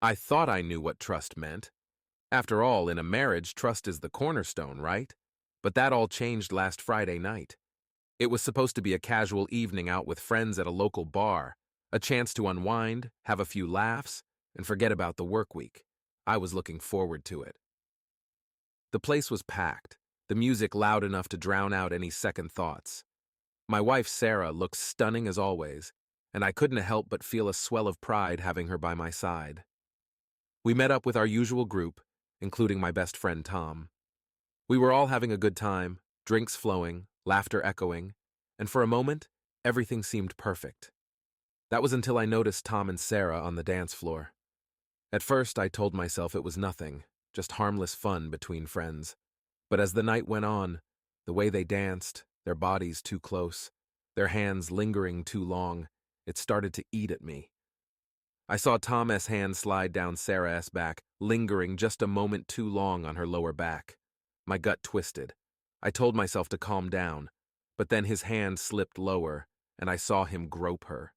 I thought I knew what trust meant. After all, in a marriage, trust is the cornerstone, right? But that all changed last Friday night. It was supposed to be a casual evening out with friends at a local bar, a chance to unwind, have a few laughs, and forget about the work week. I was looking forward to it. The place was packed, the music loud enough to drown out any second thoughts. My wife Sarah looked stunning as always, and I couldn't help but feel a swell of pride having her by my side. We met up with our usual group, including my best friend Tom. We were all having a good time, drinks flowing, laughter echoing, and for a moment, everything seemed perfect. That was until I noticed Tom and Sarah on the dance floor. At first, I told myself it was nothing, just harmless fun between friends. But as the night went on, the way they danced, their bodies too close, their hands lingering too long, it started to eat at me. I saw Tom's hand slide down Sarah's back, lingering just a moment too long on her lower back. My gut twisted. I told myself to calm down, but then his hand slipped lower, and I saw him grope her.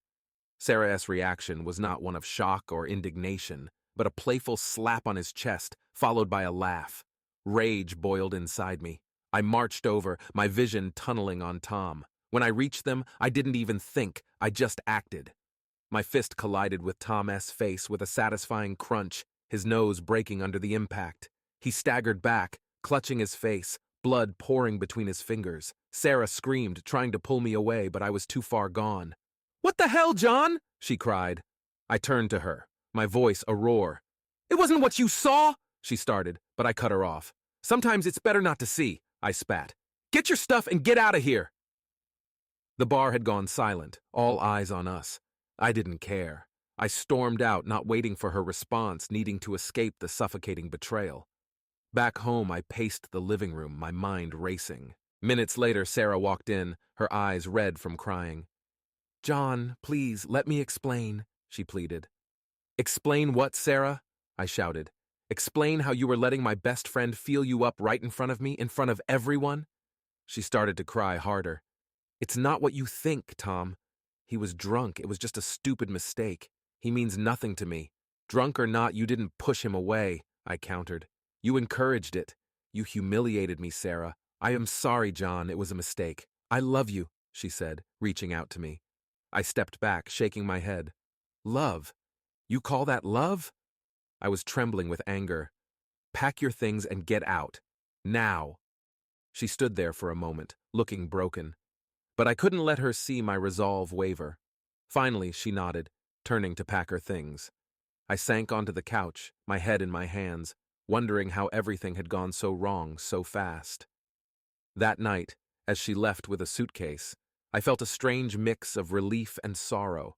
Sarah's reaction was not one of shock or indignation, but a playful slap on his chest, followed by a laugh. Rage boiled inside me. I marched over, my vision tunneling on Tom. When I reached them, I didn't even think, I just acted. My fist collided with Tom's face with a satisfying crunch, his nose breaking under the impact. He staggered back, clutching his face, blood pouring between his fingers. Sarah screamed, trying to pull me away, but I was too far gone. "What the hell, John?" she cried. I turned to her, my voice a roar. "It wasn't what you saw," she started, but I cut her off. "Sometimes it's better not to see," I spat. "Get your stuff and get out of here." The bar had gone silent, all eyes on us. I didn't care. I stormed out, not waiting for her response, needing to escape the suffocating betrayal. Back home, I paced the living room, my mind racing. Minutes later, Sarah walked in, her eyes red from crying. "John, please, let me explain," she pleaded. "Explain what, Sarah?" I shouted. "Explain how you were letting my best friend feel you up right in front of me, in front of everyone?" She started to cry harder. "It's not what you think, Tom. He was drunk. It was just a stupid mistake. He means nothing to me. Drunk or not, you didn't push him away," I countered. "You encouraged it. You humiliated me, Sarah. I am sorry, John. It was a mistake. I love you," she said, reaching out to me. I stepped back, shaking my head. "Love? You call that love?" I was trembling with anger. "Pack your things and get out. Now." She stood there for a moment, looking broken. But I couldn't let her see my resolve waver. Finally, she nodded, turning to pack her things. I sank onto the couch, my head in my hands, wondering how everything had gone so wrong so fast. That night, as she left with a suitcase, I felt a strange mix of relief and sorrow.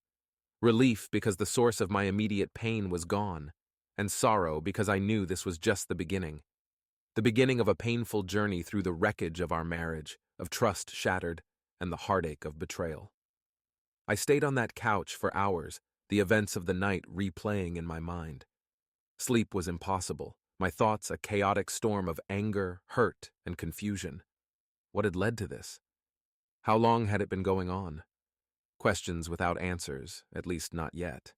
Relief because the source of my immediate pain was gone, and sorrow because I knew this was just the beginning. The beginning of a painful journey through the wreckage of our marriage, of trust shattered, and the heartache of betrayal. I stayed on that couch for hours, the events of the night replaying in my mind. Sleep was impossible, my thoughts a chaotic storm of anger, hurt, and confusion. What had led to this? How long had it been going on? Questions without answers, at least not yet.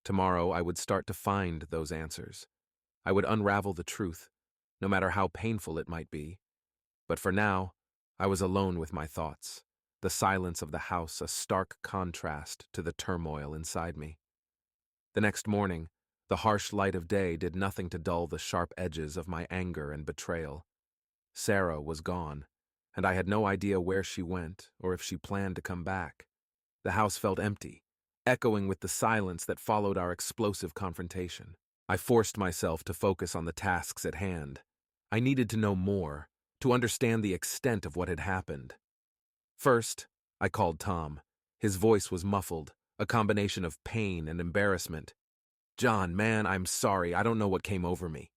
Tomorrow I would start to find those answers. I would unravel the truth, no matter how painful it might be. But for now, I was alone with my thoughts, the silence of the house a stark contrast to the turmoil inside me. The next morning, the harsh light of day did nothing to dull the sharp edges of my anger and betrayal. Sarah was gone, and I had no idea where she went or if she planned to come back. The house felt empty, echoing with the silence that followed our explosive confrontation. I forced myself to focus on the tasks at hand. I needed to know more, to understand the extent of what had happened. First, I called Tom. His voice was muffled, a combination of pain and embarrassment. "John, man, I'm sorry. I don't know what came over me."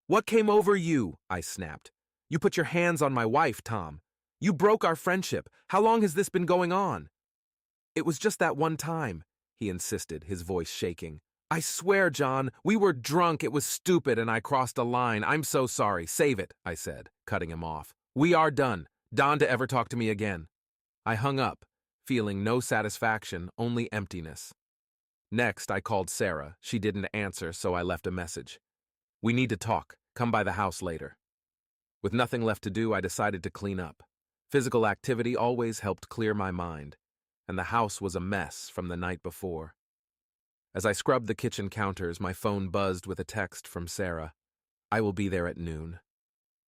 "What came over you?" I snapped. "You put your hands on my wife, Tom. You broke our friendship. How long has this been going on?" "It was just that one time," he insisted, his voice shaking. "I swear, John, we were drunk. It was stupid and I crossed a line. I'm so sorry. Save it," I said, cutting him off. "We are done. Don't ever talk to me again." I hung up, feeling no satisfaction, only emptiness. Next, I called Sarah. She didn't answer, so I left a message. We need to talk. Come by the house later. With nothing left to do, I decided to clean up. Physical activity always helped clear my mind, and the house was a mess from the night before. As I scrubbed the kitchen counters, my phone buzzed with a text from Sarah. I will be there at noon.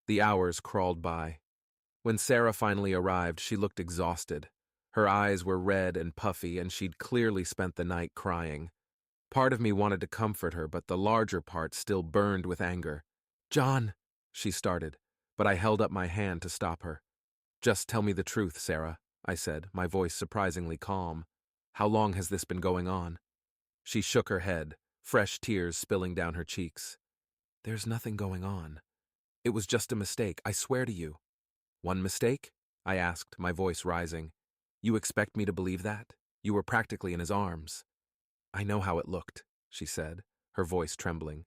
The hours crawled by. When Sarah finally arrived, she looked exhausted. Her eyes were red and puffy, and she'd clearly spent the night crying. Part of me wanted to comfort her, but the larger part still burned with anger. "John," she started, but I held up my hand to stop her. "Just tell me the truth, Sarah," I said, my voice surprisingly calm. "How long has this been going on?" She shook her head, fresh tears spilling down her cheeks. "There's nothing going on. It was just a mistake, I swear to you." "One mistake?" I asked, my voice rising. "You expect me to believe that? You were practically in his arms." "I know how it looked," she said, her voice trembling.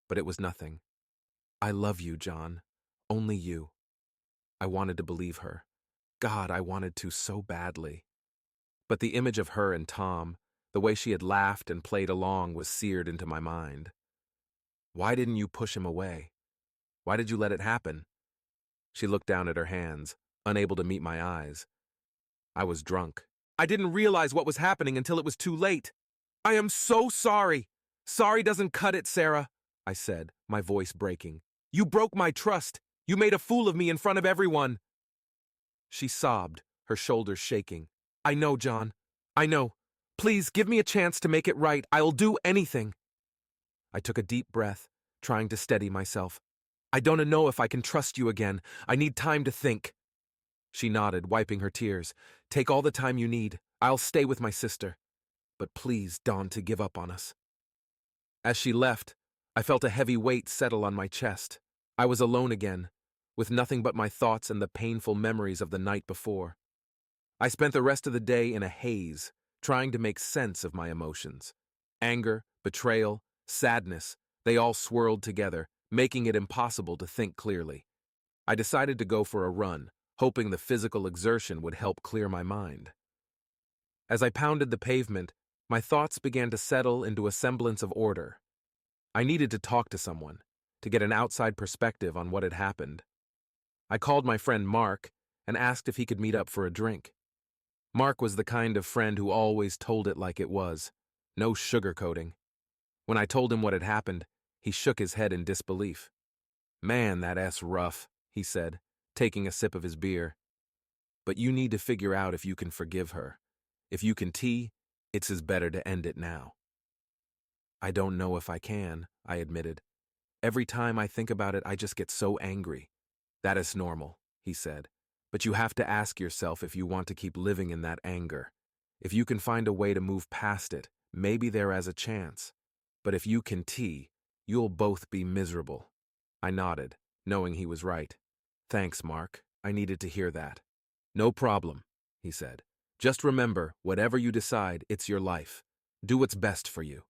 "But it was nothing. I love you, John. Only you." I wanted to believe her. God, I wanted to so badly. But the image of her and Tom, the way she had laughed and played along, was seared into my mind. "Why didn't you push him away? Why did you let it happen?" She looked down at her hands, unable to meet my eyes. "I was drunk. I didn't realize what was happening until it was too late. I am so sorry. Sorry doesn't cut it, Sarah," I said, my voice breaking. "You broke my trust. You made a fool of me in front of everyone." She sobbed, her shoulders shaking. "I know, John. I know. Please give me a chance to make it right. I'll do anything." I took a deep breath, trying to steady myself. "I don't know if I can trust you again. I need time to think." She nodded, wiping her tears. "Take all the time you need. I'll stay with my sister. But please, don't give up on us." As she left, I felt a heavy weight settle on my chest. I was alone again, with nothing but my thoughts and the painful memories of the night before. I spent the rest of the day in a haze, trying to make sense of my emotions. Anger, betrayal, sadness, they all swirled together, making it impossible to think clearly. I decided to go for a run, hoping the physical exertion would help clear my mind. As I pounded the pavement, my thoughts began to settle into a semblance of order. I needed to talk to someone, to get an outside perspective on what had happened. I called my friend Mark and asked if he could meet up for a drink. Mark was the kind of friend who always told it like it was, no sugarcoating. When I told him what had happened, he shook his head in disbelief. "Man, that S rough," he said, taking a sip of his beer. "But you need to figure out if you can forgive her. If you can it's as better to end it now." "I don't know if I can," I admitted. "Every time I think about it, I just get so angry." "That is normal," he said. "But you have to ask yourself if you want to keep living in that anger. If you can find a way to move past it, maybe there is a chance. But if you can you'll both be miserable." I nodded, knowing he was right. "Thanks, Mark. I needed to hear that." "No problem," he said. "Just remember, whatever you decide, it's your life. Do what's best for you."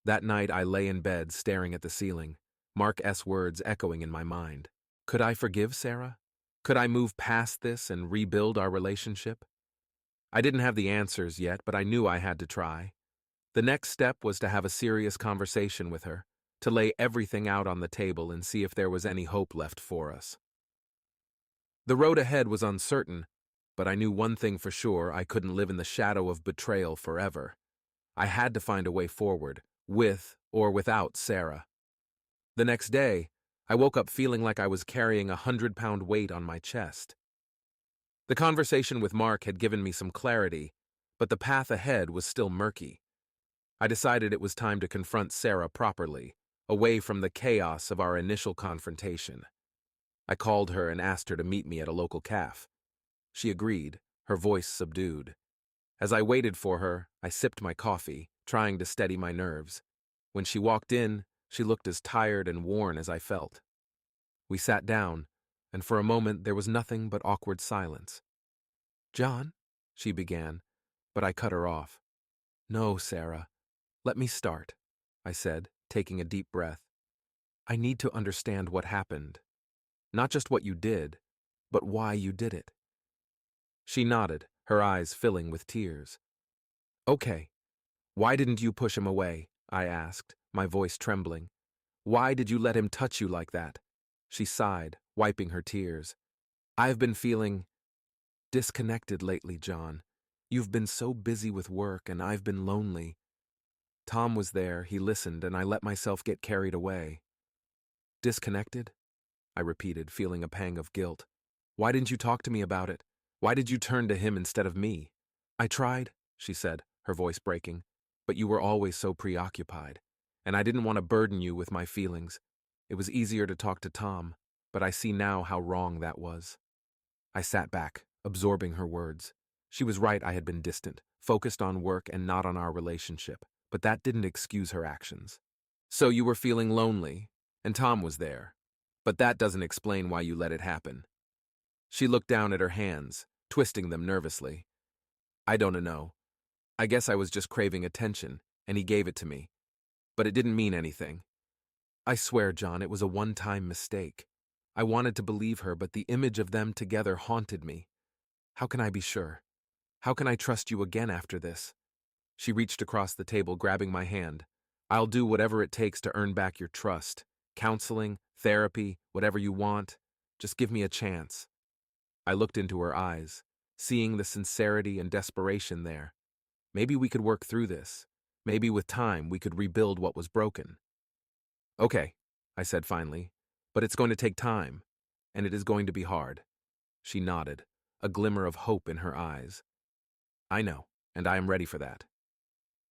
That night I lay in bed staring at the ceiling, Mark S. words echoing in my mind. Could I forgive Sarah? Could I move past this and rebuild our relationship? I didn't have the answers yet, but I knew I had to try. The next step was to have a serious conversation with her, to lay everything out on the table and see if there was any hope left for us. The road ahead was uncertain, but I knew one thing for sure: I couldn't live in the shadow of betrayal forever. I had to find a way forward, with or without Sarah. The next day, I woke up feeling like I was carrying 100-pound weight on my chest. The conversation with Mark had given me some clarity, but the path ahead was still murky. I decided it was time to confront Sarah properly, away from the chaos of our initial confrontation. I called her and asked her to meet me at a local cafe. She agreed, her voice subdued. As I waited for her, I sipped my coffee, trying to steady my nerves. When she walked in, she looked as tired and worn as I felt. We sat down, and for a moment there was nothing but awkward silence. "John," she began, but I cut her off. "No, Sarah. Let me start," I said, taking a deep breath. "I need to understand what happened. Not just what you did, but why you did it." She nodded, her eyes filling with tears. "Okay. Why didn't you push him away? I asked, my voice trembling. Why did you let him touch you like that? She sighed, wiping her tears. I've been feeling disconnected lately, John. You've been so busy with work and I've been lonely. Tom was there, he listened, and I let myself get carried away. Disconnected? I repeated, feeling a pang of guilt. Why didn't you talk to me about it? Why did you turn to him instead of me? I tried, she said, her voice breaking, but you were always so preoccupied, and I didn't want to burden you with my feelings. It was easier to talk to Tom, but I see now how wrong that was. I sat back, absorbing her words. She was right, I had been distant, focused on work and not on our relationship, but that didn't excuse her actions. So you were feeling lonely, and Tom was there, but that doesn't explain why you let it happen. She looked down at her hands, twisting them nervously. I don't know. I guess I was just craving attention, and he gave it to me. But it didn't mean anything. I swear, John, it was a one-time mistake. I wanted to believe her, but the image of them together haunted me. How can I be sure? How can I trust you again after this? She reached across the table, grabbing my hand. I'll do whatever it takes to earn back your trust. Counseling, therapy, whatever you want. Just give me a chance. I looked into her eyes, seeing the sincerity and desperation there. Maybe we could work through this. Maybe with time we could rebuild what was broken. Okay, I said finally, but it's going to take time, and it is going to be hard. She nodded, a glimmer of hope in her eyes. I know, and I am ready for that.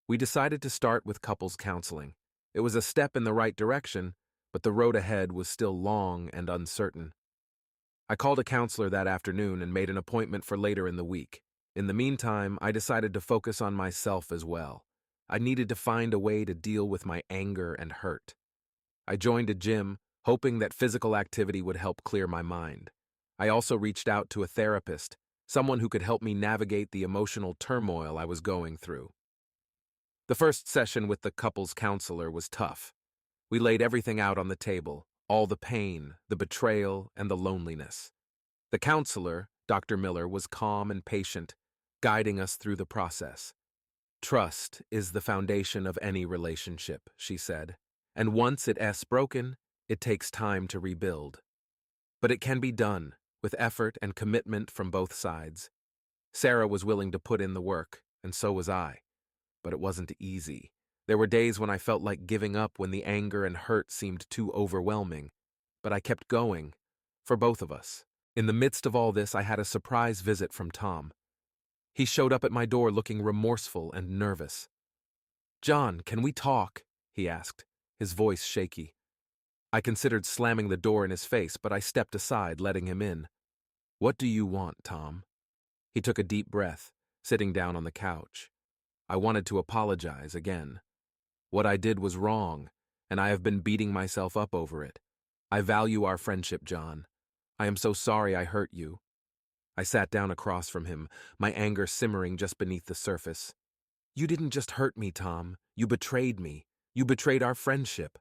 We decided to start with couples counseling. It was a step in the right direction, but the road ahead was still long and uncertain. I called a counselor that afternoon and made an appointment for later in the week. In the meantime, I decided to focus on myself as well. I needed to find a way to deal with my anger and hurt. I joined a gym, hoping that physical activity would help clear my mind. I also reached out to a therapist, someone who could help me navigate the emotional turmoil I was going through. The first session with the couples counselor was tough. We laid everything out on the table, all the pain, the betrayal, and the loneliness. The counselor, Dr. Miller, was calm and patient, guiding us through the process. Trust is the foundation of any relationship, she said, and once it's broken, it takes time to rebuild. But it can be done, with effort and commitment from both sides. Sarah was willing to put in the work, and so was I. But it wasn't easy. There were days when I felt like giving up when the anger and hurt seemed too overwhelming. But I kept going, for both of us. In the midst of all this, I had a surprise visit from Tom. He showed up at my door looking remorseful and nervous. "John, can we talk?" he asked, his voice shaky. I considered slamming the door in his face, but I stepped aside, letting him in. "What do you want, Tom?" He took a deep breath, sitting down on the couch. I wanted to apologize again. What I did was wrong, and I have been beating myself up over it. I value our friendship, John. I am so sorry I hurt you. I sat down across from him, my anger simmering just beneath the surface. You didn't just hurt me, Tom. You betrayed me. You betrayed our friendship.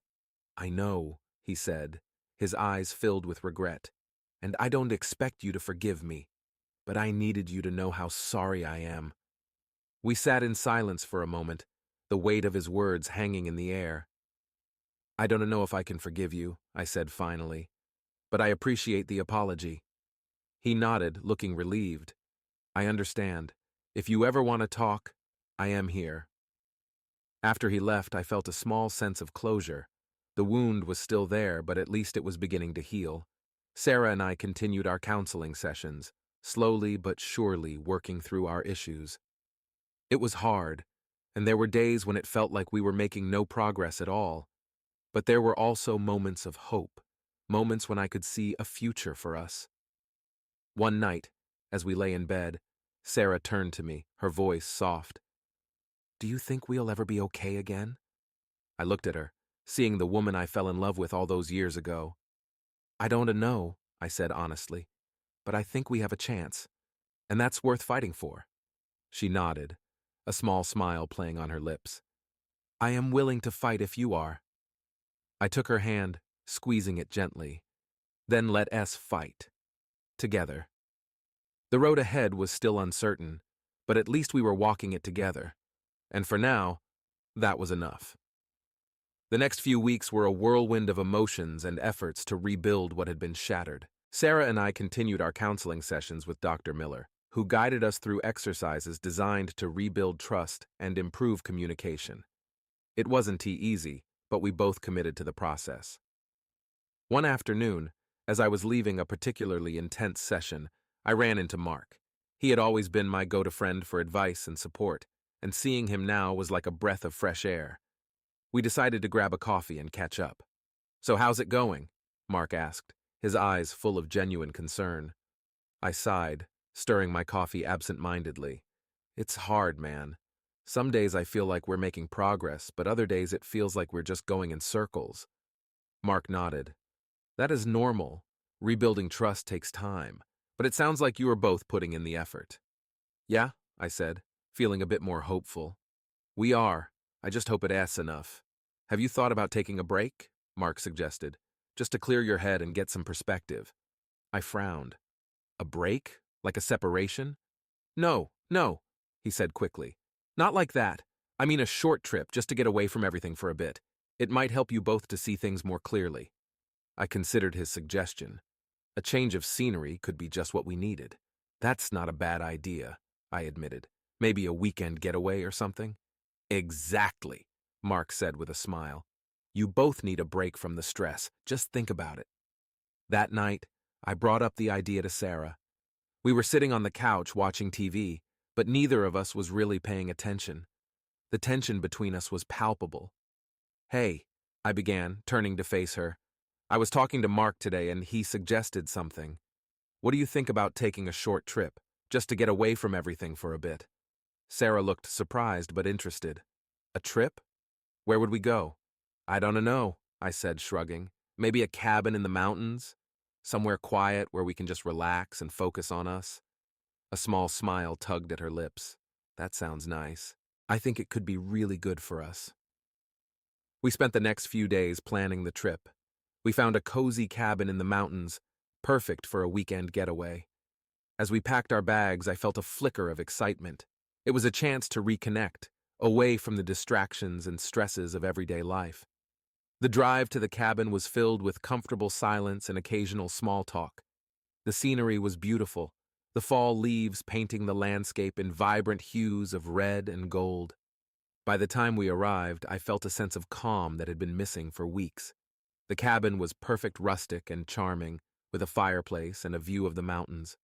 I know, he said, his eyes filled with regret. And I don't expect you to forgive me, but I needed you to know how sorry I am. We sat in silence for a moment, the weight of his words hanging in the air. I don't know if I can forgive you, I said finally, but I appreciate the apology. He nodded, looking relieved. I understand. If you ever want to talk, I am here. After he left, I felt a small sense of closure. The wound was still there, but at least it was beginning to heal. Sarah and I continued our counseling sessions, slowly but surely working through our issues. It was hard, and there were days when it felt like we were making no progress at all. But there were also moments of hope, moments when I could see a future for us. One night, as we lay in bed, Sarah turned to me, her voice soft. Do you think we'll ever be okay again? I looked at her, seeing the woman I fell in love with all those years ago. I don't know, I said honestly, but I think we have a chance, and that's worth fighting for. She nodded, a small smile playing on her lips. I am willing to fight if you are. I took her hand, squeezing it gently. Then let us fight. Together. The road ahead was still uncertain, but at least we were walking it together. And for now, That was enough. The next few weeks were a whirlwind of emotions and efforts to rebuild what had been shattered. Sarah and I continued our counseling sessions with Dr. Miller, who guided us through exercises designed to rebuild trust and improve communication. It wasn't easy, but we both committed to the process. One afternoon, as I was leaving a particularly intense session, I ran into Mark. He had always been my go-to friend for advice and support, and seeing him now was like a breath of fresh air. We decided to grab a coffee and catch up. "So how's it going?" Mark asked, his eyes full of genuine concern. I sighed, stirring my coffee absent-mindedly. "It's hard, man. Some days I feel like we're making progress, but other days it feels like we're just going in circles." Mark nodded. "That is normal. Rebuilding trust takes time, but it sounds like you are both putting in the effort." "Yeah," I said, feeling a bit more hopeful. "We are. I just hope it asks enough. Have you thought about taking a break?" Mark suggested, "just to clear your head and get some perspective." I frowned. "A break? Like a separation?" No, he said quickly. "Not like that. I mean a short trip just to get away from everything for a bit. It might help you both to see things more clearly." I considered his suggestion. A change of scenery could be just what we needed. "That's not a bad idea," I admitted. "Maybe a weekend getaway or something?" "Exactly," Mark said with a smile. "You both need a break from the stress. Just think about it." That night, I brought up the idea to Sarah. We were sitting on the couch watching TV, but neither of us was really paying attention. The tension between us was palpable. "Hey," I began, turning to face her. "I was talking to Mark today and he suggested something. What do you think about taking a short trip, just to get away from everything for a bit?" Sarah looked surprised but interested. "A trip? Where would we go?" "I don't know," I said, shrugging. "Maybe a cabin in the mountains? Somewhere quiet where we can just relax and focus on us?" A small smile tugged at her lips. "That sounds nice. I think it could be really good for us." We spent the next few days planning the trip. We found a cozy cabin in the mountains, perfect for a weekend getaway. As we packed our bags, I felt a flicker of excitement. It was a chance to reconnect, away from the distractions and stresses of everyday life. The drive to the cabin was filled with comfortable silence and occasional small talk. The scenery was beautiful, the fall leaves painting the landscape in vibrant hues of red and gold. By the time we arrived, I felt a sense of calm that had been missing for weeks. The cabin was perfect rustic and charming, with a fireplace and a view of the mountains.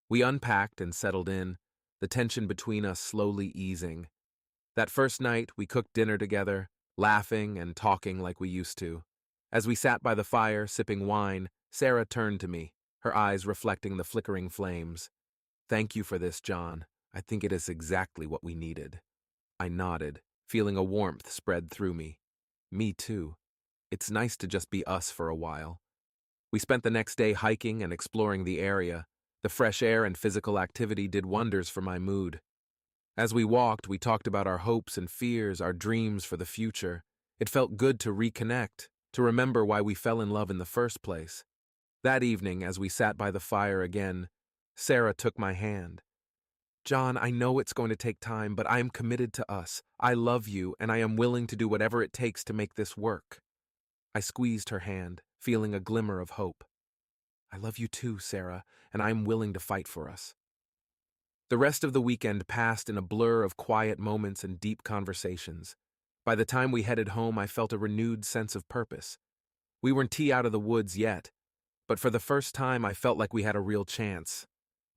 We unpacked and settled in, the tension between us slowly easing. That first night, we cooked dinner together, laughing and talking like we used to. As we sat by the fire, sipping wine, Sarah turned to me, her eyes reflecting the flickering flames. "Thank you for this, John. I think it is exactly what we needed." I nodded, feeling a warmth spread through me. "Me too. It's nice to just be us for a while." We spent the next day hiking and exploring the area. The fresh air and physical activity did wonders for my mood. As we walked, we talked about our hopes and fears, our dreams for the future. It felt good to reconnect, to remember why we fell in love in the first place. That evening, as we sat by the fire again, Sarah took my hand. "John, I know it's going to take time, but I am committed to us. I love you, and I am willing to do whatever it takes to make this work." I squeezed her hand, feeling a glimmer of hope. "I love you too, Sarah, and I am willing to fight for us." The rest of the weekend passed in a blur of quiet moments and deep conversations. By the time we headed home, I felt a renewed sense of purpose. We weren't out of the woods yet, but for the first time I felt like we had a real chance.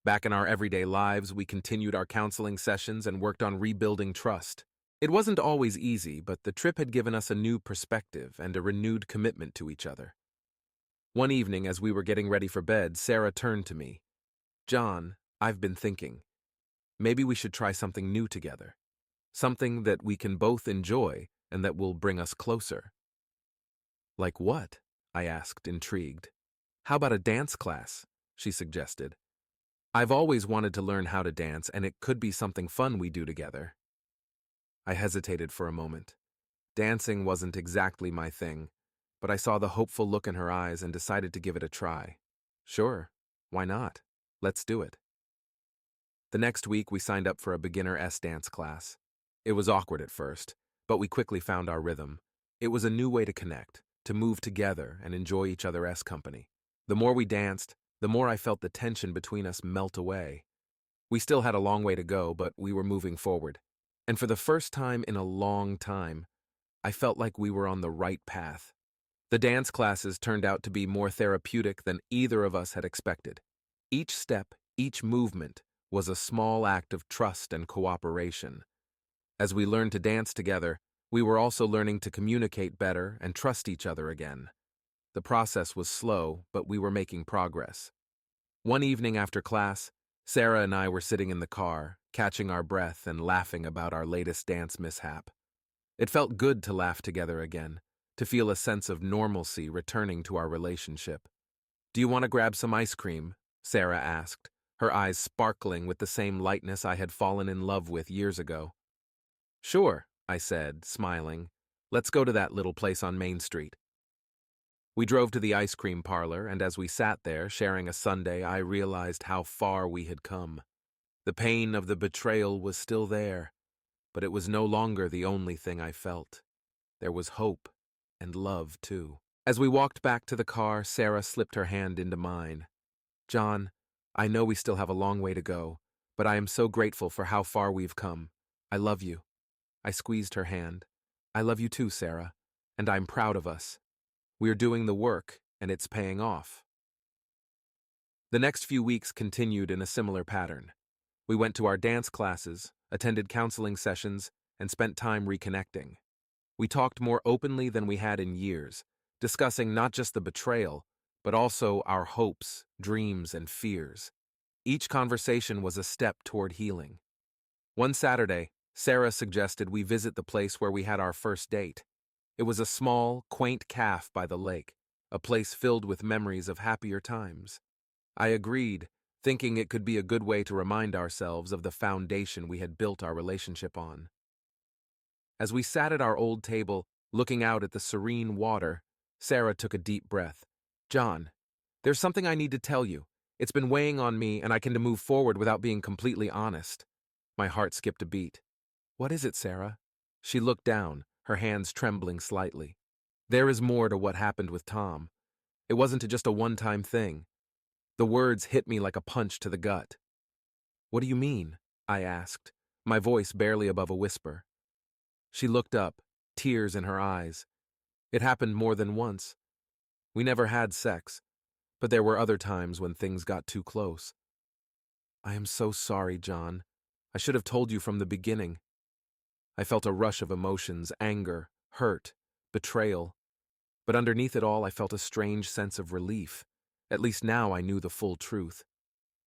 Back in our everyday lives, we continued our counseling sessions and worked on rebuilding trust. It wasn't always easy, but the trip had given us a new perspective and a renewed commitment to each other. One evening, as we were getting ready for bed, Sarah turned to me. "John, I've been thinking. Maybe we should try something new together. Something that we can both enjoy and that will bring us closer." "Like what?" I asked, intrigued. "How about a dance class?" she suggested. "I've always wanted to learn how to dance, and it could be something fun we do together." I hesitated for a moment. Dancing wasn't exactly my thing, but I saw the hopeful look in her eyes and decided to give it a try. "Sure, why not? Let's do it." The next week, we signed up for a beginner dance class. It was awkward at first, but we quickly found our rhythm. It was a new way to connect, to move together and enjoy each other's company. The more we danced, the more I felt the tension between us melt away. We still had a long way to go, but we were moving forward. And for the first time in a long time, I felt like we were on the right path. The dance classes turned out to be more therapeutic than either of us had expected. Each step, each movement, was a small act of trust and cooperation. As we learned to dance together, we were also learning to communicate better and trust each other again. The process was slow, but we were making progress. One evening after class, Sarah and I were sitting in the car, catching our breath and laughing about our latest dance mishap. It felt good to laugh together again, to feel a sense of normalcy returning to our relationship. "Do you want to grab some ice cream?" Sarah asked, her eyes sparkling with the same lightness I had fallen in love with years ago. "Sure," I said, smiling. "Let's go to that little place on Main Street." We drove to the ice cream parlor, and as we sat there, sharing a sundae, I realized how far we had come. The pain of the betrayal was still there, but it was no longer the only thing I felt. There was hope and love, too. As we walked back to the car, Sarah slipped her hand into mine. "John, I know we still have a long way to go, but I am so grateful for how far we've come. I love you." I squeezed her hand. "I love you too, Sarah, and I'm proud of us. We're doing the work, and it's paying off." The next few weeks continued in a similar pattern. We went to our dance classes, attended counseling sessions, and spent time reconnecting. We talked more openly than we had in years, discussing not just the betrayal, but also our hopes, dreams, and fears. Each conversation was a step toward healing. One Saturday, Sarah suggested we visit the place where we had our first date. It was a small, quaint cafe by the lake, a place filled with memories of happier times. I agreed, thinking it could be a good way to remind ourselves of the foundation we had built our relationship on. As we sat at our old table, looking out at the serene water, Sarah took a deep breath. "John, there's something I need to tell you. It's been weighing on me, and I can't move forward without being completely honest." My heart skipped a beat. "What is it, Sarah?" She looked down, her hands trembling slightly. "There is more to what happened with Tom. It wasn't just a one-time thing." The words hit me like a punch to the gut. "What do you mean?" I asked, my voice barely above a whisper. She looked up, tears in her eyes. "It happened more than once. We never had sex, but there were other times when things got too close." "I am so sorry, John. I should have told you from the beginning." I felt a rush of emotions, anger, hurt, betrayal. But underneath it all, I felt a strange sense of relief. At least now I knew the full truth.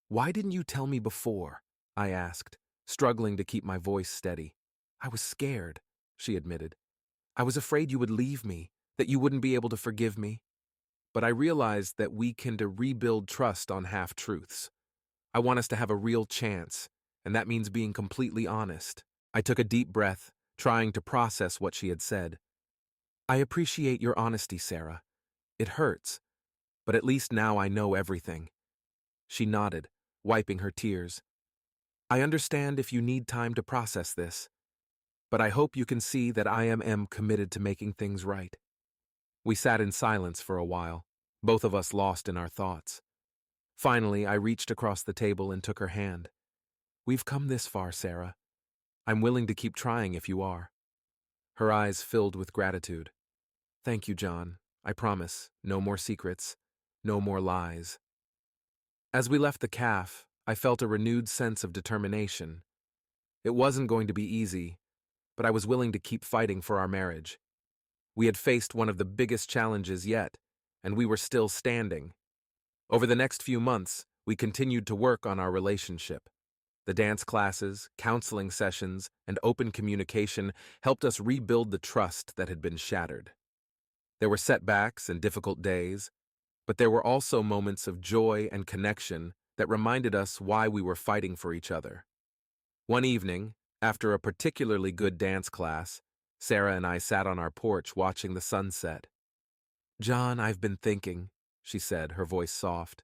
"Why didn't you tell me before?" I asked, struggling to keep my voice steady. "I was scared," she admitted. "I was afraid you would leave me, that you wouldn't be able to forgive me." But I realized that we can rebuild trust on half-truths. I want us to have a real chance, and that means being completely honest. I took a deep breath, trying to process what she had said. "I appreciate your honesty, Sarah. It hurts, but at least now I know everything." She nodded, wiping her tears. "I understand if you need time to process this, but I hope you can see that I am committed to making things right." We sat in silence for a while, both of us lost in our thoughts. Finally, I reached across the table and took her hand. "We've come this far, Sarah. I'm willing to keep trying if you are." Her eyes filled with gratitude. "Thank you, John. I promise, no more secrets, no more lies." As we left the cafe, I felt a renewed sense of determination. It wasn't going to be easy, but I was willing to keep fighting for our marriage. We had faced one of the biggest challenges yet, and we were still standing. Over the next few months, we continued to work on our relationship. The dance classes, counseling sessions, and open communication helped us rebuild the trust that had been shattered. There were setbacks and difficult days, but there were also moments of joy and connection that reminded us why we were fighting for each other. One evening, after a particularly good dance class, Sarah and I sat on our porch watching the sunset. "John, I've been thinking," she said, her voice soft.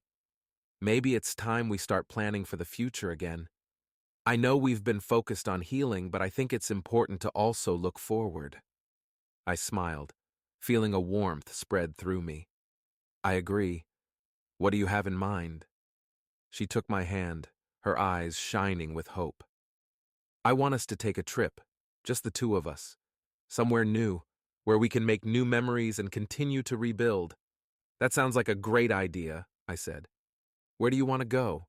"Maybe it's time we start planning for the future again. I know we've been focused on healing, but I think it's important to also look forward. I smiled, feeling a warmth spread through me. I agree. What do you have in mind? She took my hand, her eyes shining with hope. I want us to take a trip, just the two of us, somewhere new, where we can make new memories and continue to rebuild. That sounds like a great idea, I said. Where do you want to go?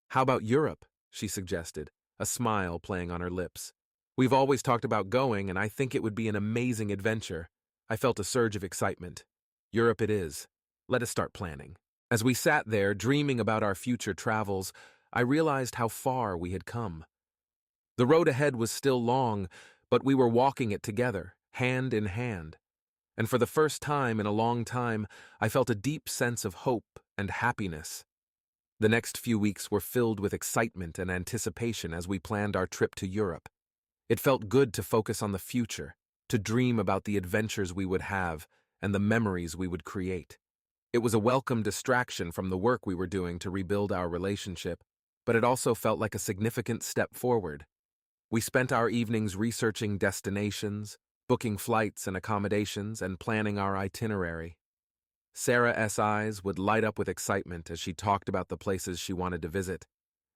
How about Europe? She suggested, a smile playing on her lips. We've always talked about going, and I think it would be an amazing adventure. I felt a surge of excitement. Europe it is. Let us start planning. As we sat there, dreaming about our future travels, I realized how far we had come. The road ahead was still long, but we were walking it together, hand in hand. And for the first time in a long time, I felt a deep sense of hope and happiness. The next few weeks were filled with excitement and anticipation as we planned our trip to Europe. It felt good to focus on the future, to dream about the adventures we would have and the memories we would create. It was a welcome distraction from the work we were doing to rebuild our relationship, but it also felt like a significant step forward. We spent our evenings researching destinations, booking flights and accommodations, and planning our itinerary. Sarah's eyes would light up with excitement as she talked about the places she wanted to visit,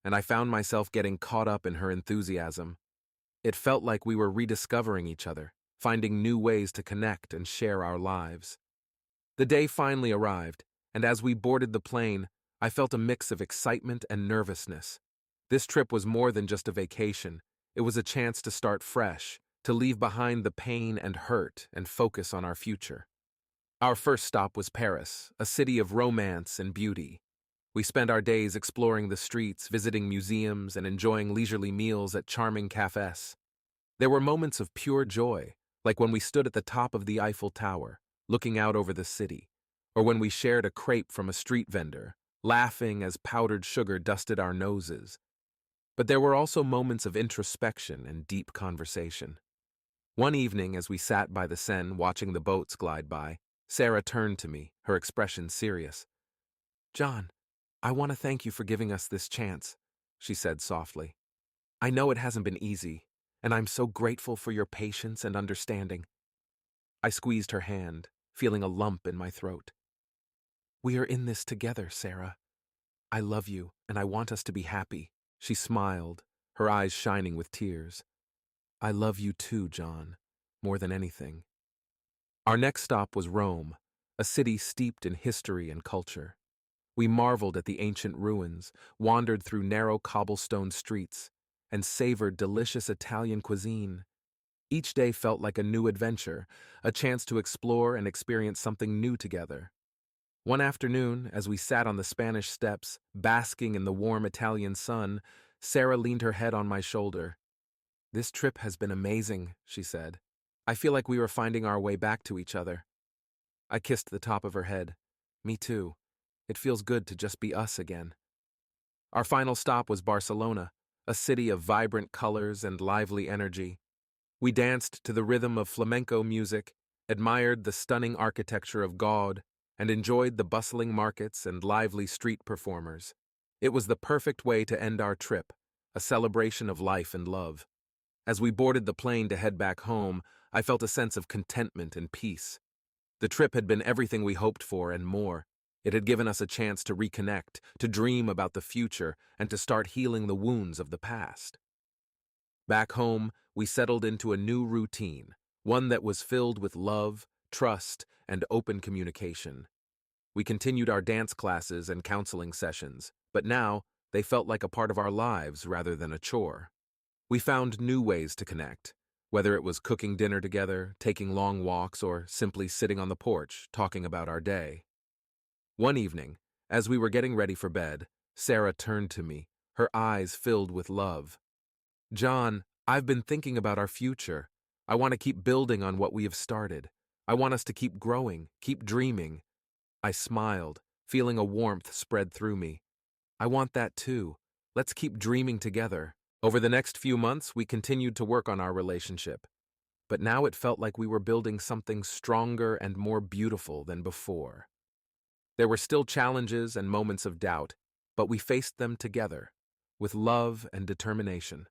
and I found myself getting caught up in her enthusiasm. It felt like we were rediscovering each other, finding new ways to connect and share our lives. The day finally arrived, and as we boarded the plane, I felt a mix of excitement and nervousness. This trip was more than just a vacation. It was a chance to start fresh, to leave behind the pain and hurt and focus on our future. Our first stop was Paris, a city of romance and beauty. We spent our days exploring the streets, visiting museums, and enjoying leisurely meals at charming cafes. There were moments of pure joy, like when we stood at the top of the Eiffel Tower, looking out over the city, or when we shared a crepe from a street vendor, laughing as powdered sugar dusted our noses. But there were also moments of introspection and deep conversation. One evening, as we sat by the Seine watching the boats glide by, Sarah turned to me, her expression serious. "John, I want to thank you for giving us this chance," she said softly. "I know it hasn't been easy, and I'm so grateful for your patience and understanding." I squeezed her hand, feeling a lump in my throat. "We are in this together, Sarah. I love you, and I want us to be happy." She smiled, her eyes shining with tears. "I love you too, John, more than anything." Our next stop was Rome, a city steeped in history and culture. We marveled at the ancient ruins, wandered through narrow cobblestone streets, and savored delicious Italian cuisine. Each day felt like a new adventure, a chance to explore and experience something new together. One afternoon, as we sat on the Spanish steps, basking in the warm Italian sun, Sarah leaned her head on my shoulder. "This trip has been amazing," she said. "I feel like we were finding our way back to each other." I kissed the top of her head. "Me too. It feels good to just be us again." Our final stop was Barcelona, a city of vibrant colors and lively energy. We danced to the rhythm of flamenco music, admired the stunning architecture of Gaud, and enjoyed the bustling markets and lively street performers. It was the perfect way to end our trip, a celebration of life and love. As we boarded the plane to head back home, I felt a sense of contentment and peace. The trip had been everything we hoped for and more. It had given us a chance to reconnect, to dream about the future, and to start healing the wounds of the past. Back home, we settled into a new routine, one that was filled with love, trust, and open communication. We continued our dance classes and counseling sessions, but now they felt like a part of our lives rather than a chore. We found new ways to connect, whether it was cooking dinner together, taking long walks, or simply sitting on the porch talking about our day. One evening, as we were getting ready for bed, Sarah turned to me, her eyes filled with love. "John, I've been thinking about our future. I want to keep building on what we have started. I want us to keep growing, keep dreaming." I smiled, feeling a warmth spread through me. "I want that too. Let's keep dreaming together." Over the next few months, we continued to work on our relationship. But now it felt like we were building something stronger and more beautiful than before. There were still challenges and moments of doubt, but we faced them together. with love and determination.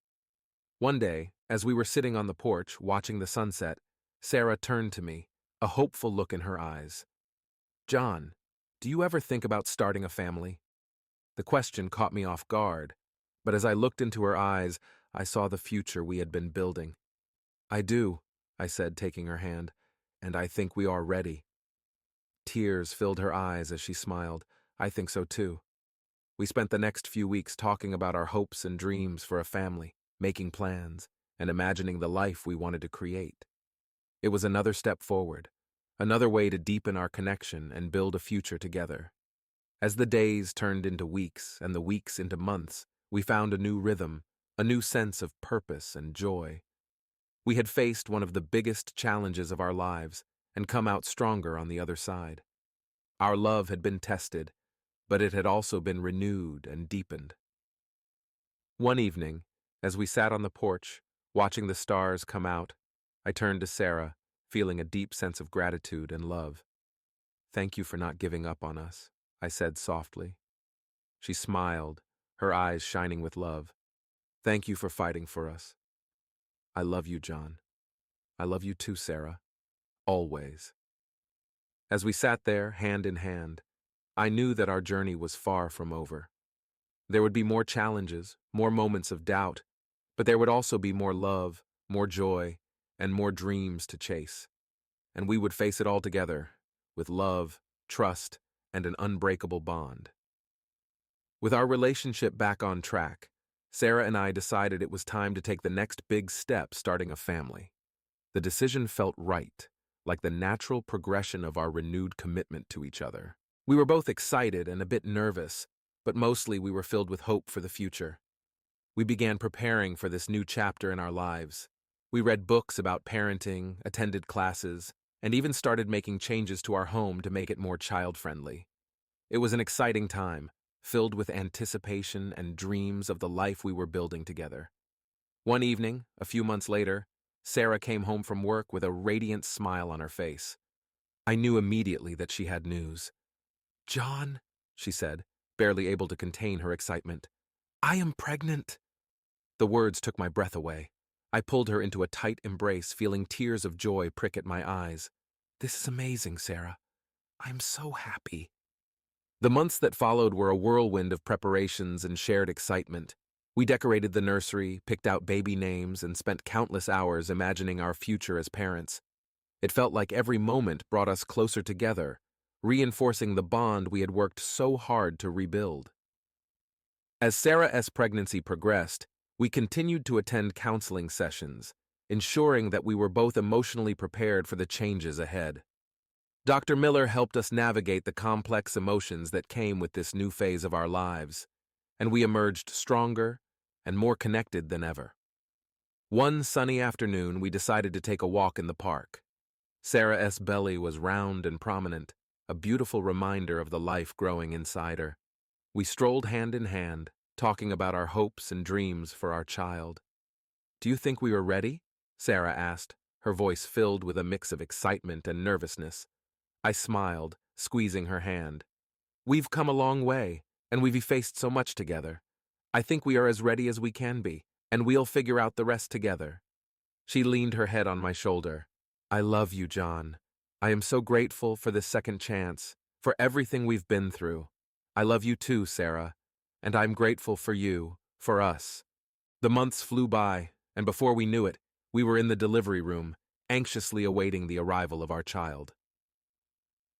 One day, as we were sitting on the porch watching the sunset, Sarah turned to me, a hopeful look in her eyes. "John, do you ever think about starting a family?" The question caught me off guard, but as I looked into her eyes, I saw the future we had been building. "I do," I said, taking her hand, "and I think we are ready." Tears filled her eyes as she smiled. "I think so too." We spent the next few weeks talking about our hopes and dreams for a family, making plans, and imagining the life we wanted to create. It was another step forward, another way to deepen our connection and build a future together. As the days turned into weeks and the weeks into months, we found a new rhythm, a new sense of purpose and joy. We had faced one of the biggest challenges of our lives and come out stronger on the other side. Our love had been tested, but it had also been renewed and deepened. One evening, as we sat on the porch, watching the stars come out, I turned to Sarah, feeling a deep sense of gratitude and love. "Thank you for not giving up on us," I said softly. She smiled, her eyes shining with love. "Thank you for fighting for us." "I love you, John." "I love you too, Sarah. Always." As we sat there, hand in hand, I knew that our journey was far from over. There would be more challenges, more moments of doubt, but there would also be more love, more joy, and more dreams to chase. And we would face it all together, with love, trust, and an unbreakable bond. With our relationship back on track, Sarah and I decided it was time to take the next big step, starting a family. The decision felt right, like the natural progression of our renewed commitment to each other. We were both excited and a bit nervous, but mostly we were filled with hope for the future. We began preparing for this new chapter in our lives. We read books about parenting, attended classes, and even started making changes to our home to make it more child-friendly. It was an exciting time, filled with anticipation and dreams of the life we were building together. One evening, a few months later, Sarah came home from work with a radiant smile on her face. I knew immediately that she had news. "John," she said, barely able to contain her excitement, "I am pregnant." The words took my breath away. I pulled her into a tight embrace, feeling tears of joy prick at my eyes. "This is amazing, Sarah. I'm so happy." The months that followed were a whirlwind of preparations and shared excitement. We decorated the nursery, picked out baby names, and spent countless hours imagining our future as parents. It felt like every moment brought us closer together, reinforcing the bond we had worked so hard to rebuild. As Sarah's pregnancy progressed, we continued to attend counseling sessions, ensuring that we were both emotionally prepared for the changes ahead. Dr. Miller helped us navigate the complex emotions that came with this new phase of our lives, and we emerged stronger and more connected than ever. One sunny afternoon, we decided to take a walk in the park. Sarah's belly was round and prominent, a beautiful reminder of the life growing inside her. We strolled hand in hand, talking about our hopes and dreams for our child. "Do you think we are ready?" Sarah asked, her voice filled with a mix of excitement and nervousness. I smiled, squeezing her hand. "We've come a long way, and we've faced so much together. I think we are as ready as we can be, and we'll figure out the rest together." She leaned her head on my shoulder. "I love you, John. I am so grateful for this second chance, for everything we've been through. I love you too, Sarah, and I'm grateful for you, for us." The months flew by, and before we knew it, we were in the delivery room, anxiously awaiting the arrival of our child.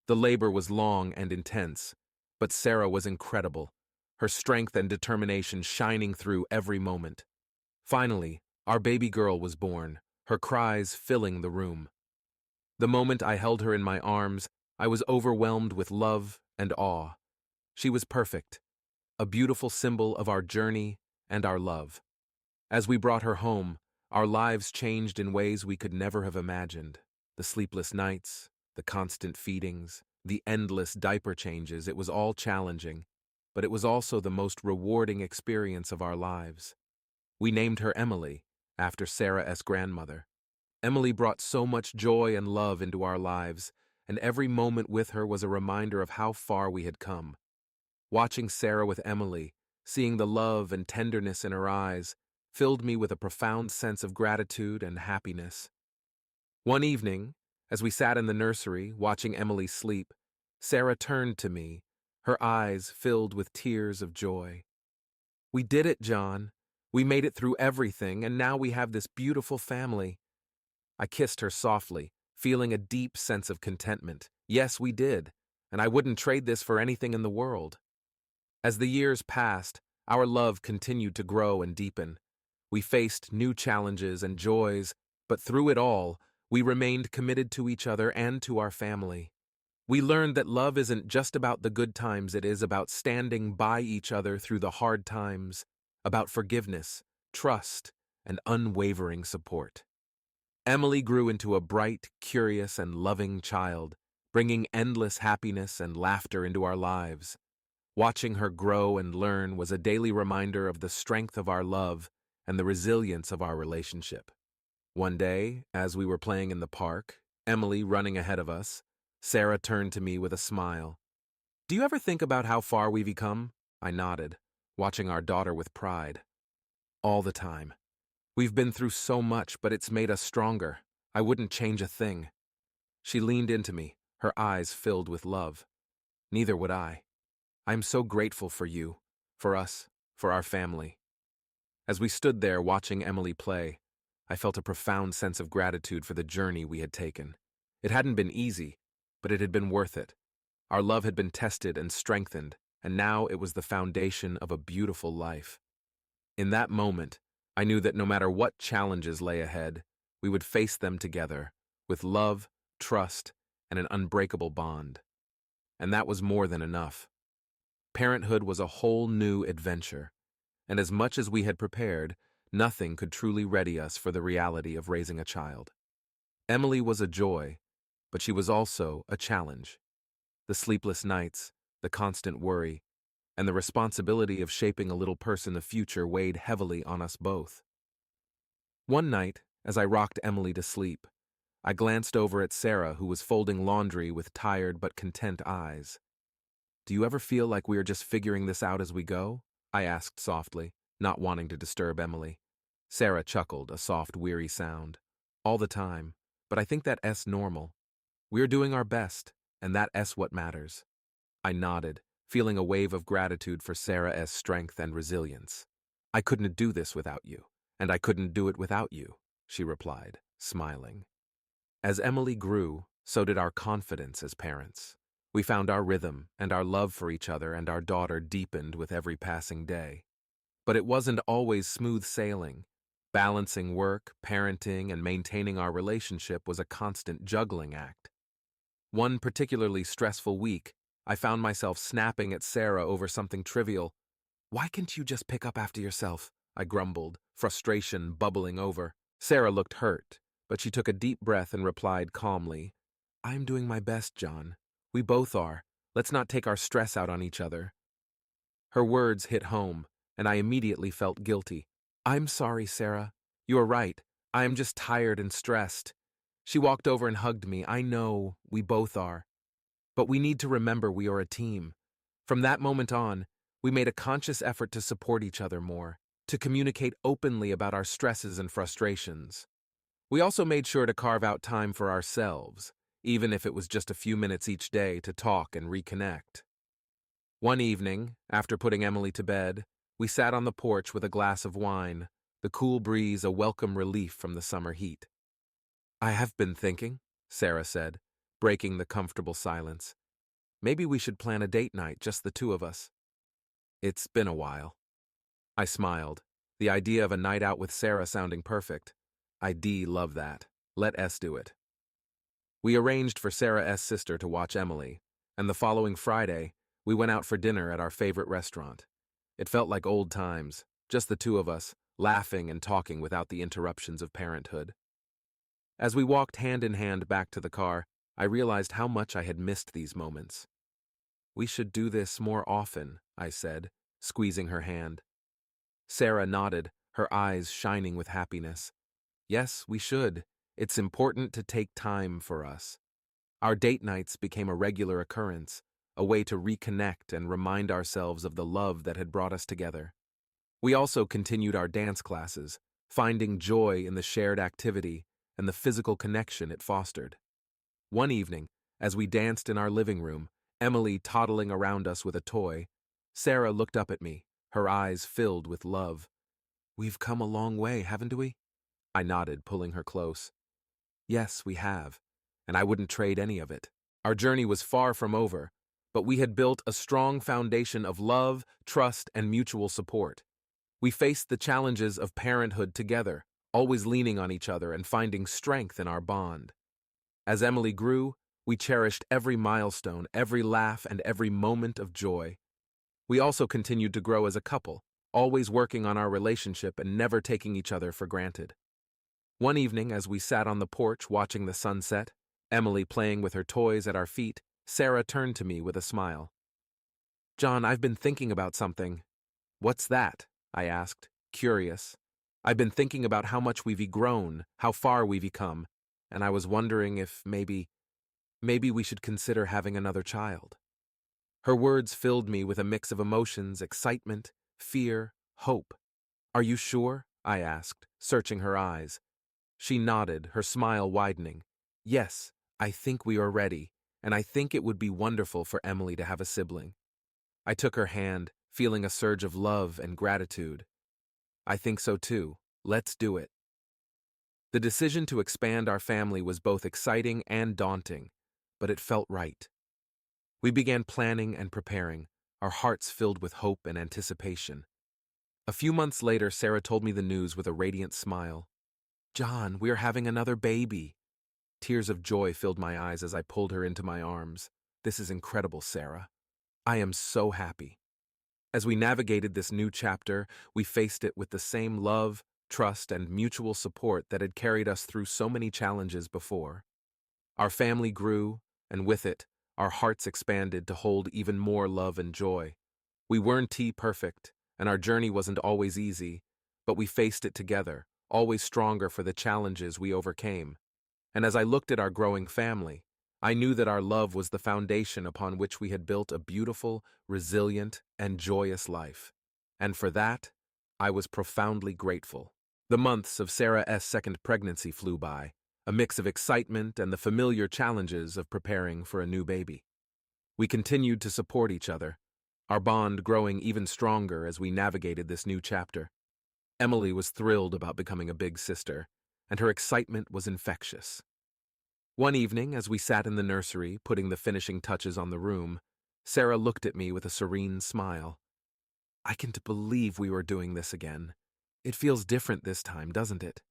The labor was long and intense, but Sarah was incredible, her strength and determination shining through every moment. Finally, our baby girl was born, her cries filling the room. The moment I held her in my arms, I was overwhelmed with love and awe. She was perfect, a beautiful symbol of our journey and our love. As we brought her home, our lives changed in ways we could never have imagined. The sleepless nights, the constant feedings, the endless diaper changes, it was all challenging, but it was also the most rewarding experience of our lives. We named her Emily, after Sarah's grandmother. Emily brought so much joy and love into our lives, and every moment with her was a reminder of how far we had come. Watching Sarah with Emily, Seeing the love and tenderness in her eyes filled me with a profound sense of gratitude and happiness. One evening, as we sat in the nursery watching Emily sleep, Sarah turned to me, her eyes filled with tears of joy. "We did it, John. We made it through everything, and now we have this beautiful family." I kissed her softly, feeling a deep sense of contentment. Yes, we did, and I wouldn't trade this for anything in the world. As the years passed, our love continued to grow and deepen. We faced new challenges and joys, but through it all, we remained committed to each other and to our family. We learned that love isn't just about the good times, it is about standing by each other through the hard times, about forgiveness, trust, and unwavering support. Emily grew into a bright, curious, and loving child, bringing endless happiness and laughter into our lives. Watching her grow and learn was a daily reminder of the strength of our love and the resilience of our relationship. One day, as we were playing in the park, Emily running ahead of us, Sarah turned to me with a smile. "Do you ever think about how far we've come?" I nodded, watching our daughter with pride. "All the time. We've been through so much, but it's made us stronger. I wouldn't change a thing." She leaned into me, her eyes filled with love. "Neither would I. I'm so grateful for you, for us, for our family." As we stood there watching Emily play, I felt a profound sense of gratitude for the journey we had taken. It hadn't been easy, but it had been worth it. Our love had been tested and strengthened, and now it was the foundation of a beautiful life. In that moment, I knew that no matter what challenges lay ahead, we would face them together, with love, trust, and an unbreakable bond. And that was more than enough. Parenthood was a whole new adventure, and as much as we had prepared, nothing could truly ready us for the reality of raising a child. Emily was a joy, but she was also a challenge. The sleepless nights, the constant worry, and the responsibility of shaping a little person of future weighed heavily on us both. One night, as I rocked Emily to sleep, I glanced over at Sarah, who was folding laundry with tired but content eyes. "Do you ever feel like we are just figuring this out as we go?" I asked softly, not wanting to disturb Emily. Sarah chuckled, a soft, weary sound. "All the time, but I think that's normal. We're doing our best, and that's what matters." I nodded, feeling a wave of gratitude for Sarah's strength and resilience. "I couldn't do this without you, and I couldn't do it without you," she replied, smiling. As Emily grew, so did our confidence as parents. We found our rhythm, and our love for each other and our daughter deepened with every passing day. But it wasn't always smooth sailing. Balancing work, parenting, and maintaining our relationship was a constant juggling act. One particularly stressful week, I found myself snapping at Sarah over something trivial. "Why can't you just pick up after yourself?" I grumbled, frustration bubbling over. Sarah looked hurt, but she took a deep breath and replied calmly, "I'm doing my best, John. We both are. Let's not take our stress out on each other." Her words hit home, and I immediately felt guilty. "I'm sorry, Sarah. You are right. I am just tired and stressed." She walked over and hugged me. "I know, we both are. But we need to remember we are a team." From that moment on, we made a conscious effort to support each other more, to communicate openly about our stresses and frustrations. We also made sure to carve out time for ourselves, even if it was just a few minutes each day to talk and reconnect. One evening, after putting Emily to bed, we sat on the porch with a glass of wine, the cool breeze a welcome relief from the summer heat. "I have been thinking," Sarah said, breaking the comfortable silence. "Maybe we should plan a date night, just the two of us." "It's been a while." I smiled, the idea of a night out with Sarah sounding perfect. I love that. Let S do it. We arranged for Sarah's sister to watch Emily, and the following Friday, we went out for dinner at our favorite restaurant. It felt like old times, just the two of us, laughing and talking without the interruptions of parenthood. As we walked hand in hand back to the car, I realized how much I had missed these moments. "We should do this more often," I said, squeezing her hand. Sarah nodded, her eyes shining with happiness. "Yes, we should. It's important to take time for us." Our date nights became a regular occurrence, a way to reconnect and remind ourselves of the love that had brought us together. We also continued our dance classes, finding joy in the shared activity and the physical connection it fostered. One evening, as we danced in our living room, Emily toddling around us with a toy, Sarah looked up at me, her eyes filled with love. "We've come a long way, haven't we?" I nodded, pulling her close. "Yes, we have, and I wouldn't trade any of it." Our journey was far from over, but we had built a strong foundation of love, trust, and mutual support. We faced the challenges of parenthood together, always leaning on each other and finding strength in our bond. As Emily grew, we cherished every milestone, every laugh, and every moment of joy. We also continued to grow as a couple, always working on our relationship and never taking each other for granted. One evening, as we sat on the porch watching the sunset, Emily playing with her toys at our feet, Sarah turned to me with a smile. "John, I've been thinking about something." "What's that?" I asked, curious. "I've been thinking about how much we've grown, how far we've come, and I was wondering if maybe we should consider having another child." Her words filled me with a mix of emotions, excitement, fear, hope. "Are you sure?" I asked, searching her eyes. She nodded, her smile widening. "Yes, I think we are ready, and I think it would be wonderful for Emily to have a sibling." I took her hand, feeling a surge of love and gratitude. "I think so too. Let's do it." The decision to expand our family was both exciting and daunting, but it felt right. We began planning and preparing, our hearts filled with hope and anticipation. A few months later, Sarah told me the news with a radiant smile. "John, we're having another baby." Tears of joy filled my eyes as I pulled her into my arms. "This is incredible, Sarah. I am so happy." As we navigated this new chapter, we faced it with the same love, trust, and mutual support that had carried us through so many challenges before. Our family grew, and with it, our hearts expanded to hold even more love and joy. We weren't perfect, and our journey wasn't always easy, but we faced it together, always stronger for the challenges we overcame. And as I looked at our growing family, I knew that our love was the foundation upon which we had built a beautiful, resilient, and joyous life. And for that, I was profoundly grateful. The months of Sarah's second pregnancy flew by, a mix of excitement and the familiar challenges of preparing for a new baby. We continued to support each other, our bond growing even stronger as we navigated this new chapter. Emily was thrilled about becoming a big sister, and her excitement was infectious. One evening, as we sat in the nursery, putting the finishing touches on the room, Sarah looked at me with a serene smile. "I can't believe we were doing this again. It feels different this time, doesn't it?"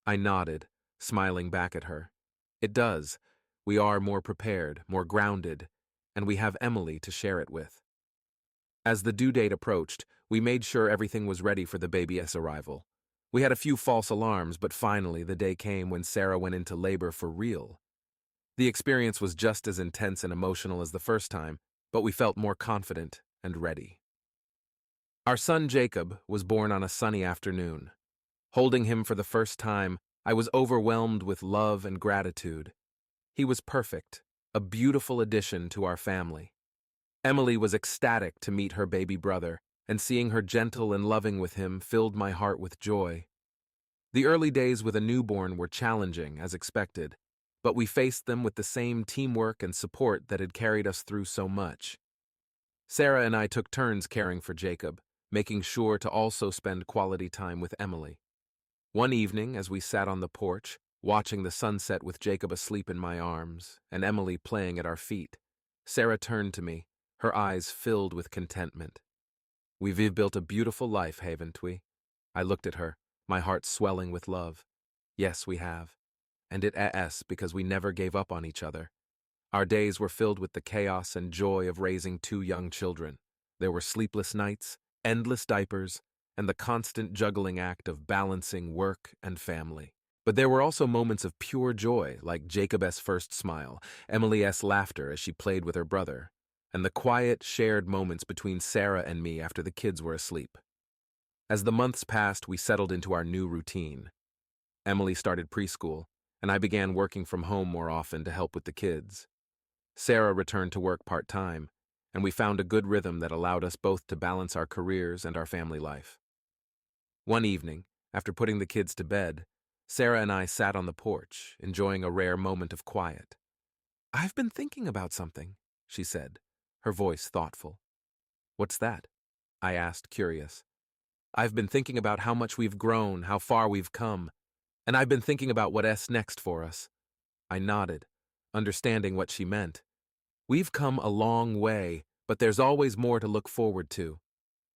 I nodded, smiling back at her. "It does. We are more prepared, more grounded, and we have Emily to share it with." As the due date approached, we made sure everything was ready for the baby's arrival. We had a few false alarms, but finally the day came when Sarah went into labor for real. The experience was just as intense and emotional as the first time, but we felt more confident and ready. Our son Jacob was born on a sunny afternoon. Holding him for the first time, I was overwhelmed with love and gratitude. He was perfect, a beautiful addition to our family. Emily was ecstatic to meet her baby brother, and seeing her gentle and loving with him filled my heart with joy. The early days with a newborn were challenging, as expected, but we faced them with the same teamwork and support that had carried us through so much. Sarah and I took turns caring for Jacob, making sure to also spend quality time with Emily. One evening, as we sat on the porch, watching the sunset with Jacob asleep in my arms and Emily playing at our feet, Sarah turned to me, her eyes filled with contentment. "We've built a beautiful life, haven't we?" I looked at her, my heart swelling with love. "Yes, we have. And it's because we never gave up on each other. Our days were filled with the chaos and joy of raising two young children. There were sleepless nights, endless diapers, and the constant juggling act of balancing work and family. But there were also moments of pure joy, like Jacob's first smile, Emily's laughter as she played with her brother, and the quiet, shared moments between Sarah and me after the kids were asleep. As the months passed, we settled into our new routine. Emily started preschool, and I began working from home more often to help with the kids. Sarah returned to work part-time, and we found a good rhythm that allowed us both to balance our careers and our family life. One evening, after putting the kids to bed, Sarah and I sat on the porch, enjoying a rare moment of quiet. "I've been thinking about something," she said, her voice thoughtful. "What's that?" I asked, curious. "I've been thinking about how much we've grown, how far we've come, and I've been thinking about what's next for us." I nodded, understanding what she meant. "We've come a long way, but there's always more to look forward to."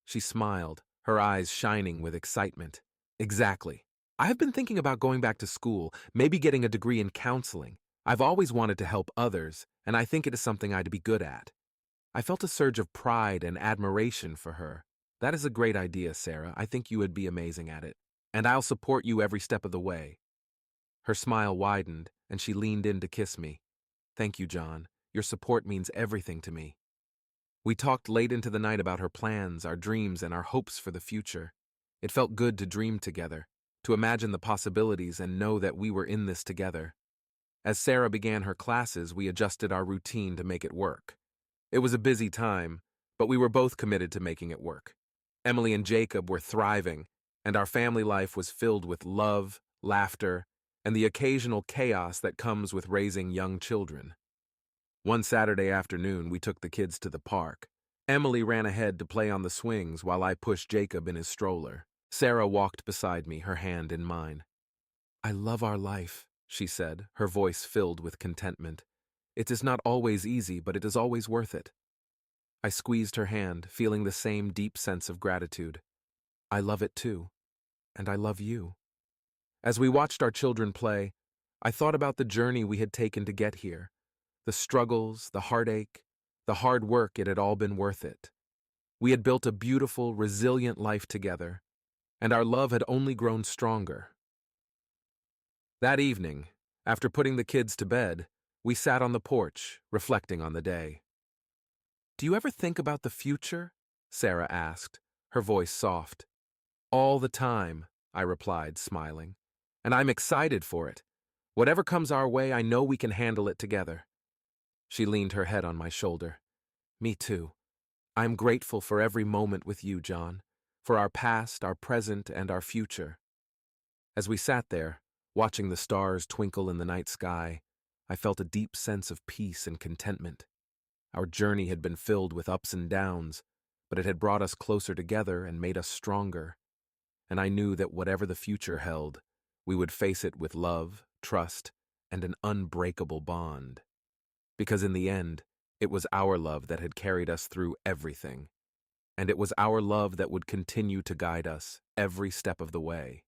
She smiled, her eyes shining with excitement. "Exactly. I've been thinking about going back to school, maybe getting a degree in counseling. I've always wanted to help others, and I think it is something I'd be good at." I felt a surge of pride and admiration for her. "That is a great idea, Sarah. I think you would be amazing at it. And I'll support you every step of the way." Her smile widened, and she leaned in to kiss me. "Thank you, John. Your support means everything to me." We talked late into the night about her plans, our dreams, and our hopes for the future. It felt good to dream together, to imagine the possibilities and know that we were in this together. As Sarah began her classes, we adjusted our routine to make it work. It was a busy time, but we were both committed to making it work. Emily and Jacob were thriving, and our family life was filled with love, laughter, and the occasional chaos that comes with raising young children. One Saturday afternoon, we took the kids to the park. Emily ran ahead to play on the swings while I pushed Jacob in his stroller. Sarah walked beside me, her hand in mine. "I love our life," she said, her voice filled with contentment. "It is not always easy, but it is always worth it." I squeezed her hand, feeling the same deep sense of gratitude. "I love it too, and I love you." As we watched our children play, I thought about the journey we had taken to get here. The struggles, the heartache, the hard work, it had all been worth it. We had built a beautiful, resilient life together, and our love had only grown stronger. That evening, after putting the kids to bed, we sat on the porch, reflecting on the day. "Do you ever think about the future?" Sarah asked, her voice soft. "All the time," I replied, smiling. "And I'm excited for it. Whatever comes our way, I know we can handle it together." She leaned her head on my shoulder. "Me too. I'm grateful for every moment with you, John, for our past, our present, and our future." As we sat there, watching the stars twinkle in the night sky, I felt a deep sense of peace and contentment. Our journey had been filled with ups and downs, but it had brought us closer together and made us stronger. And I knew that whatever the future held, we would face it with love, trust, and an unbreakable bond. Because in the end, it was our love that had carried us through everything, and it was our love that would continue to guide us every step of the way.